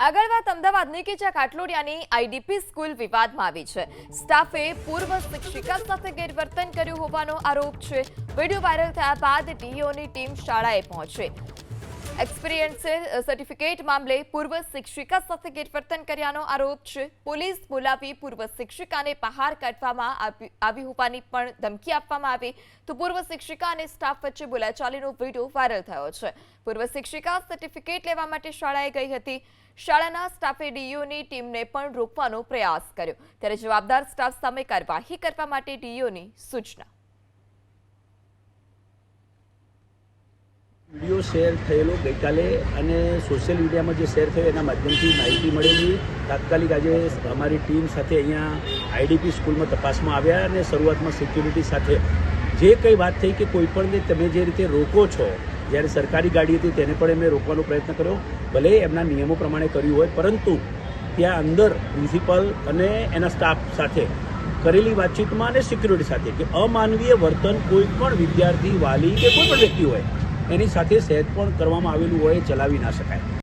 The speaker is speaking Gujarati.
આગળ વાત અમદાવાદની કે જ્યાં કાટલોડિયાની આઈડીપી સ્કૂલ વિવાદમાં આવી છે। સ્ટાફે પૂર્વ શિક્ષિકા સાથે ગેરવર્તન કર્યું હોવાનો આરોપ છે। વિડીયો વાયરલ થયા બાદ ડીઈઓની ટીમ શાળાએ પહોંચી। એક્સપિરિયન્સ સર્ટિફિકેટ મામલે પૂર્વ શિક્ષિકા સાથે ગેરવર્તન કર્યાનો આરોપ છે। પોલીસ બોલાવી પૂર્વ શિક્ષિકાને બહાર કાઢવામાં આવી હોવાની પણ ધમકી આપવામાં આવી તો પૂર્વ શિક્ષિકા અને સ્ટાફ વચ્ચે બોલાચાલીનો વિડીયો વાયરલ થયો છે। પૂર્વ શિક્ષિકા સર્ટિફિકેટ લેવા માટે શાળાએ ગઈ હતી। શાળાના સ્ટાફે ડીઈઓની ટીમને પણ રોકવાનો પ્રયાસ કર્યો, ત્યારે જવાબદાર સ્ટાફ સામે કાર્યવાહી કરવા માટે ડીઈઓની સૂચના। વિડીયો શેર થયેલો ગઈકાલે અને સોશિયલ મીડિયામાં જે શેર થયો એના માધ્યમથી માહિતી મળેલી તાત્કાલિક આજે અમારી ટીમ સાથે અહીંયા આઈડીપી સ્કૂલમાં તપાસમાં આવ્યા અને શરૂઆતમાં સિક્યુરિટી સાથે જે કંઈ વાત થઈ કે કોઈ પણને તમે જે રીતે રોકો છો, જ્યારે સરકારી ગાડી હતી તેને પણ એમને રોકવાનો પ્રયત્ન કર્યો, ભલે એમના નિયમો પ્રમાણે કર્યું હોય, પરંતુ ત્યાં અંદર પ્રિન્સિપલ અને એના સ્ટાફ સાથે કરેલી વાતચીતમાં અને સિક્યુરિટી સાથે કે અમાનવીય વર્તન કોઈ પણ વિદ્યાર્થી, વાલી કે કોઈ પણ વ્યક્તિ હોય એની સાથે સહેજ પણ કરવામાં આવેલું હોય ચલાવી ના શકાય।